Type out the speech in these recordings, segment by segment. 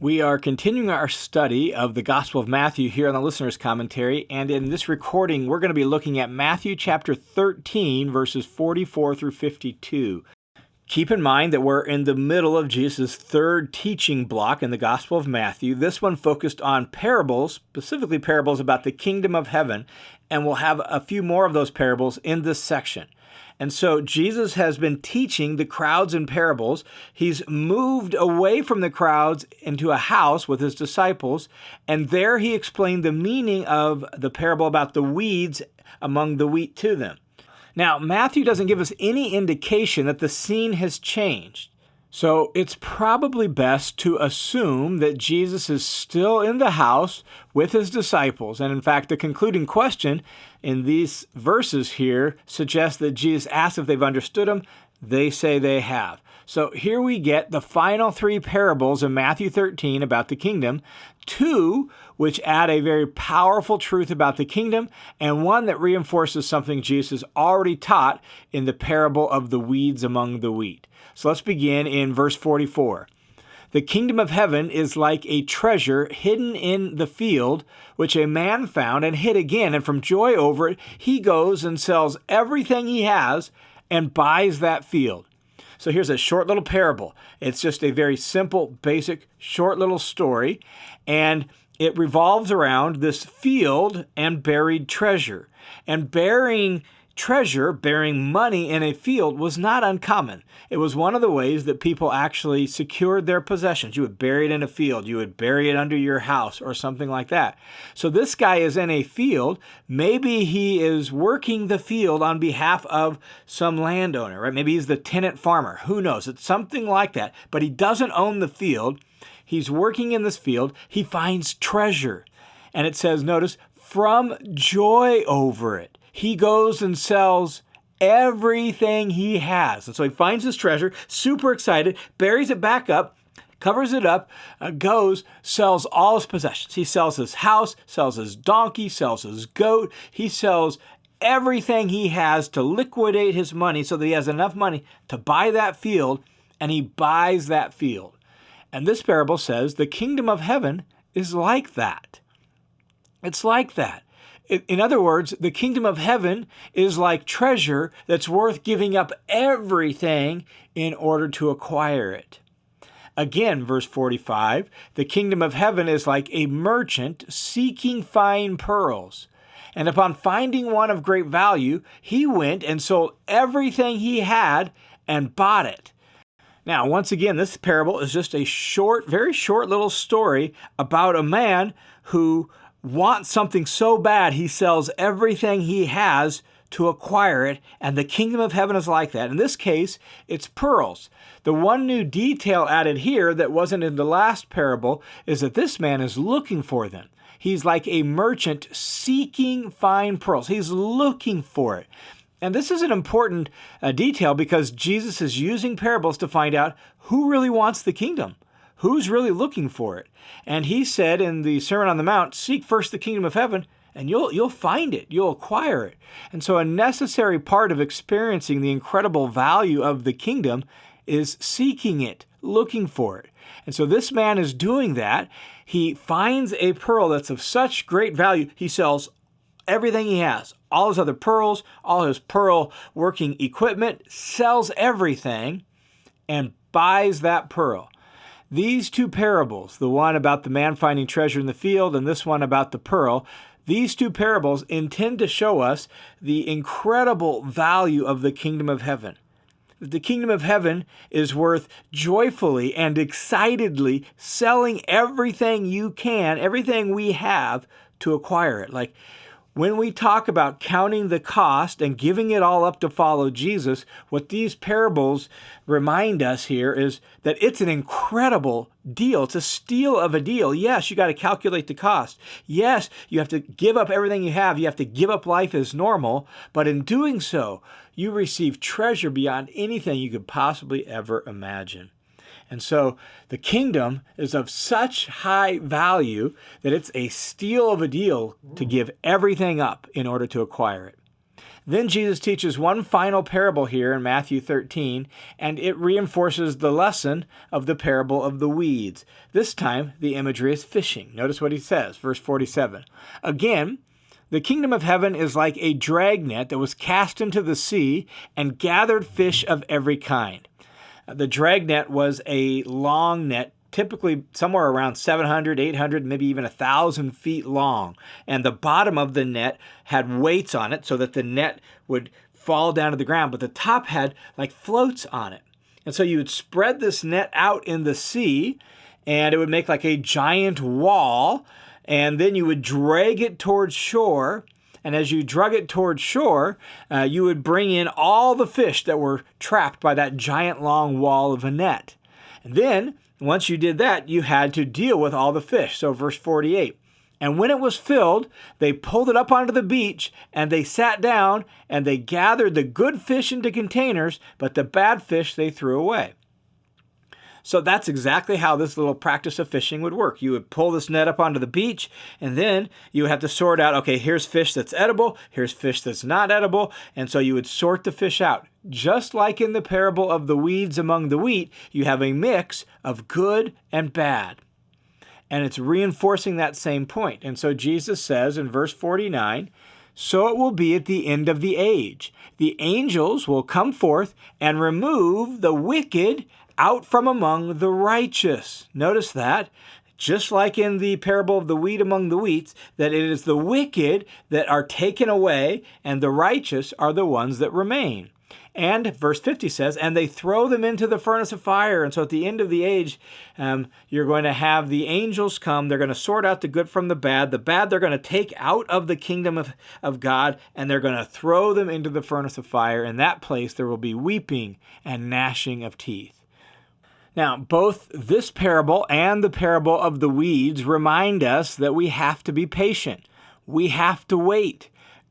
We are continuing our study of the Gospel of Matthew here on the Listener's Commentary, and in this recording, we're going to be looking at Matthew chapter 13, verses 44 through 52. Keep in mind that we're in the middle of Jesus' third teaching block in the Gospel of Matthew. This one focused on parables, specifically parables about the kingdom of heaven, and we'll have a few more of those parables in this section. And so Jesus has been teaching the crowds in parables. He's moved away from the crowds into a house with his disciples, and there he explained the meaning of the parable about the weeds among the wheat to them. Now, Matthew doesn't give us any indication that the scene has changed. So it's probably best to assume that Jesus is still in the house with his disciples. And in fact, the concluding question in these verses here suggests that Jesus asks if they've understood him. They say they have. So here we get the final three parables in Matthew 13 about the kingdom, two which add a very powerful truth about the kingdom, and one that reinforces something Jesus already taught in the parable of the weeds among the wheat. So let's begin in verse 44. The kingdom of heaven is like a treasure hidden in the field, which a man found and hid again, and from joy over it, he goes and sells everything he has and buys that field. So here's a short little parable. It's just a very simple, basic, short little story, and it revolves around this field and buried treasure. And burying treasure, burying money in a field was not uncommon. It was one of the ways that people actually secured their possessions. You would bury it in a field. You would bury it under your house or something like that. So this guy is in a field. Maybe he is working the field on behalf of some landowner, right? Maybe he's the tenant farmer. Who knows? It's something like that. But he doesn't own the field. He's working in this field. He finds treasure. And it says, notice, from joy over it. He goes and sells everything he has. And so he finds his treasure, super excited, buries it back up, covers it up, goes, sells all his possessions. He sells his house, sells his donkey, sells his goat. He sells everything he has to liquidate his money so that he has enough money to buy that field, and he buys that field. And this parable says the kingdom of heaven is like that. It's like that. In other words, the kingdom of heaven is like treasure that's worth giving up everything in order to acquire it. Again, verse 45, the kingdom of heaven is like a merchant seeking fine pearls. And upon finding one of great value, he went and sold everything he had and bought it. Now, once again, this parable is just a short, very short little story about a man who wants something so bad he sells everything he has to acquire it, and the kingdom of heaven is like that. In this case, it's pearls. The one new detail added here that wasn't in the last parable is that this man is looking for them. He's like a merchant seeking fine pearls. He's looking for it. And this is an important detail because Jesus is using parables to find out who really wants the kingdom. Who's really looking for it? And he said in the Sermon on the Mount, seek first the kingdom of heaven, and you'll find it. You'll acquire it. And so a necessary part of experiencing the incredible value of the kingdom is seeking it, looking for it. And so this man is doing that. He finds a pearl that's of such great value, he sells everything he has, all his other pearls, all his pearl working equipment, sells everything, and buys that pearl. These two parables, the one about the man finding treasure in the field and this one about the pearl, these two parables intend to show us the incredible value of the kingdom of heaven. The kingdom of heaven is worth joyfully and excitedly selling everything you can, everything we have to acquire it. Like when we talk about counting the cost and giving it all up to follow Jesus, what these parables remind us here is that it's an incredible deal. It's a steal of a deal. Yes, you got to calculate the cost. Yes, you have to give up everything you have. You have to give up life as normal. But in doing so, you receive treasure beyond anything you could possibly ever imagine. And so the kingdom is of such high value that it's a steal of a deal to give everything up in order to acquire it. Then Jesus teaches one final parable here in Matthew 13, and it reinforces the lesson of the parable of the weeds. This time, the imagery is fishing. Notice what he says, verse 47. Again, the kingdom of heaven is like a dragnet that was cast into the sea and gathered fish of every kind. The dragnet was a long net, typically somewhere around 700, 800, maybe even 1,000 feet long. And the bottom of the net had weights on it so that the net would fall down to the ground, but the top had like floats on it. And so you would spread this net out in the sea, and it would make like a giant wall, and then you would drag it towards shore. And as you drug it towards shore, you would bring in all the fish that were trapped by that giant long wall of a net. And then, once you did that, you had to deal with all the fish. So verse 48, and when it was filled, they pulled it up onto the beach, and they sat down, and they gathered the good fish into containers, but the bad fish they threw away. So that's exactly how this little practice of fishing would work. You would pull this net up onto the beach, and then you would have to sort out, okay, here's fish that's edible, here's fish that's not edible, and so you would sort the fish out. Just like in the parable of the weeds among the wheat, you have a mix of good and bad. And it's reinforcing that same point. And so Jesus says in verse 49, so it will be at the end of the age. The angels will come forth and remove the wicked out from among the righteous. Notice that, just like in the parable of the wheat among the wheats, that it is the wicked that are taken away and the righteous are the ones that remain. And verse 50 says, and they throw them into the furnace of fire. And so at the end of the age, you're going to have the angels come. They're going to sort out the good from the bad. The bad they're going to take out of the kingdom of God, and they're going to throw them into the furnace of fire. In that place, there will be weeping and gnashing of teeth. Now, both this parable and the parable of the weeds remind us that we have to be patient. We have to wait.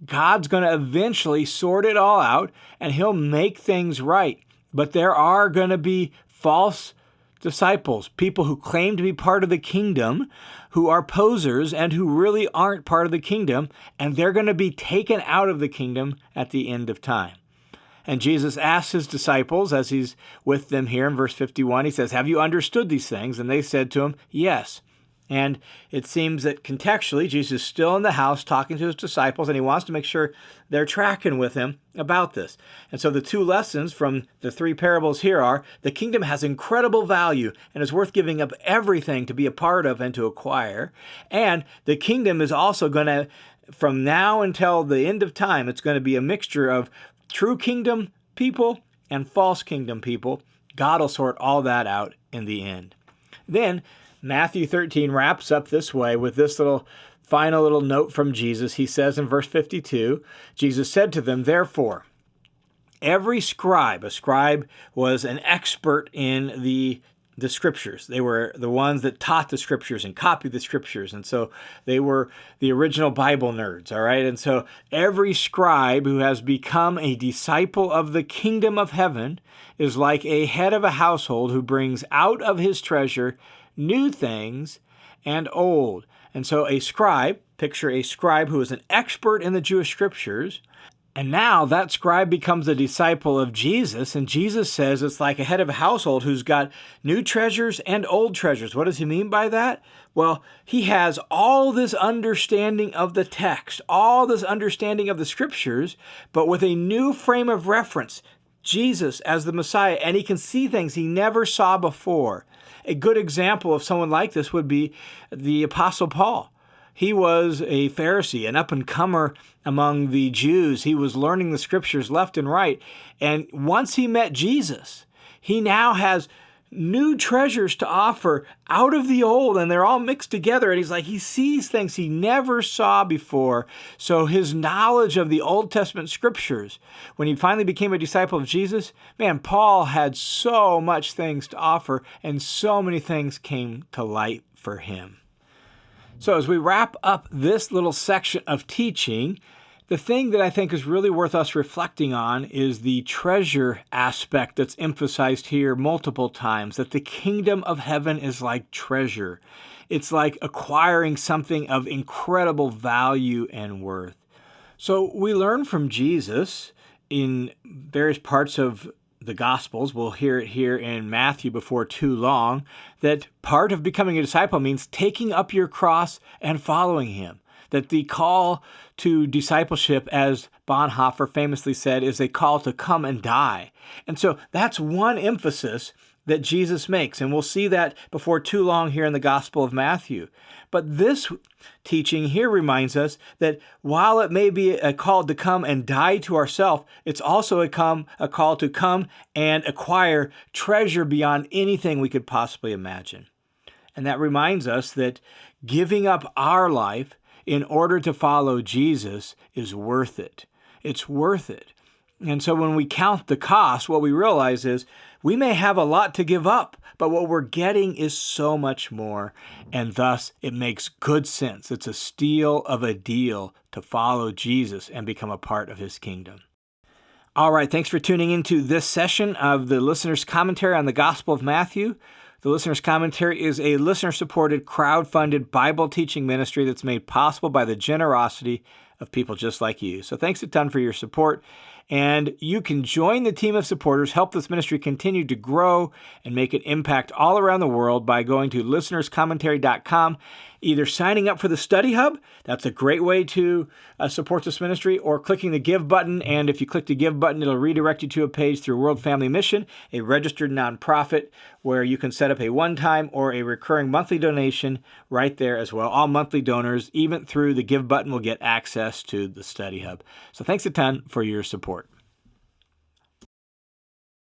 God's going to eventually sort it all out, and he'll make things right. But there are going to be false disciples, people who claim to be part of the kingdom, who are posers and who really aren't part of the kingdom, and they're going to be taken out of the kingdom at the end of time. And Jesus asks his disciples, as he's with them here in verse 51, he says, have you understood these things? And they said to him, yes. And it seems that contextually, Jesus is still in the house talking to his disciples, and he wants to make sure they're tracking with him about this. And so the two lessons from the three parables here are, the kingdom has incredible value and is worth giving up everything to be a part of and to acquire. And the kingdom is also going to, from now until the end of time, it's going to be a mixture of true kingdom people and false kingdom people. God will sort all that out in the end. Then Matthew 13 wraps up this way with this final little note from Jesus. He says in verse 52, Jesus said to them, therefore, every scribe, a scribe was an expert in the scriptures. They were the ones that taught the scriptures and copied the scriptures. And so they were the original Bible nerds, all right? And so every scribe who has become a disciple of the kingdom of heaven is like a head of a household who brings out of his treasure new things and old. And so a scribe, picture a scribe who is an expert in the Jewish scriptures, and now that scribe becomes a disciple of Jesus, and Jesus says it's like a head of a household who's got new treasures and old treasures. What does he mean by that? Well, he has all this understanding of the text, all this understanding of the scriptures, but with a new frame of reference, Jesus as the Messiah, and he can see things he never saw before. A good example of someone like this would be the Apostle Paul. He was a Pharisee, an up-and-comer among the Jews. He was learning the scriptures left and right. And once he met Jesus, he now has new treasures to offer out of the old, and they're all mixed together. And he's like, he sees things he never saw before. So his knowledge of the Old Testament scriptures, when he finally became a disciple of Jesus, man, Paul had so much things to offer, and so many things came to light for him. So as we wrap up this little section of teaching, the thing that I think is really worth us reflecting on is the treasure aspect that's emphasized here multiple times, that the kingdom of heaven is like treasure. It's like acquiring something of incredible value and worth. So we learn from Jesus in various parts of the Gospels, we'll hear it here in Matthew before too long, that part of becoming a disciple means taking up your cross and following him. That the call to discipleship, as Bonhoeffer famously said, is a call to come and die. And so that's one emphasis that Jesus makes, and we'll see that before too long here in the Gospel of Matthew. But this teaching here reminds us that while it may be a call to come and die to ourselves, it's also a call to come and acquire treasure beyond anything we could possibly imagine. And that reminds us that giving up our life in order to follow Jesus is worth it. It's worth it. And so when we count the cost, what we realize is we may have a lot to give up, but what we're getting is so much more, and thus it makes good sense. It's a steal of a deal to follow Jesus and become a part of his kingdom. All right, thanks for tuning into this session of the Listener's Commentary on the Gospel of Matthew. The Listener's Commentary is a listener-supported, crowd-funded Bible teaching ministry that's made possible by the generosity of people just like you. So thanks a ton for your support. And you can join the team of supporters, help this ministry continue to grow and make an impact all around the world by going to listenerscommentary.com, either signing up for the Study Hub, that's a great way to support this ministry, or clicking the Give button. And if you click the Give button, it'll redirect you to a page through World Family Mission, a registered nonprofit, where you can set up a one-time or a recurring monthly donation right there as well. All monthly donors, even through the Give button, will get access to the Study Hub. So thanks a ton for your support.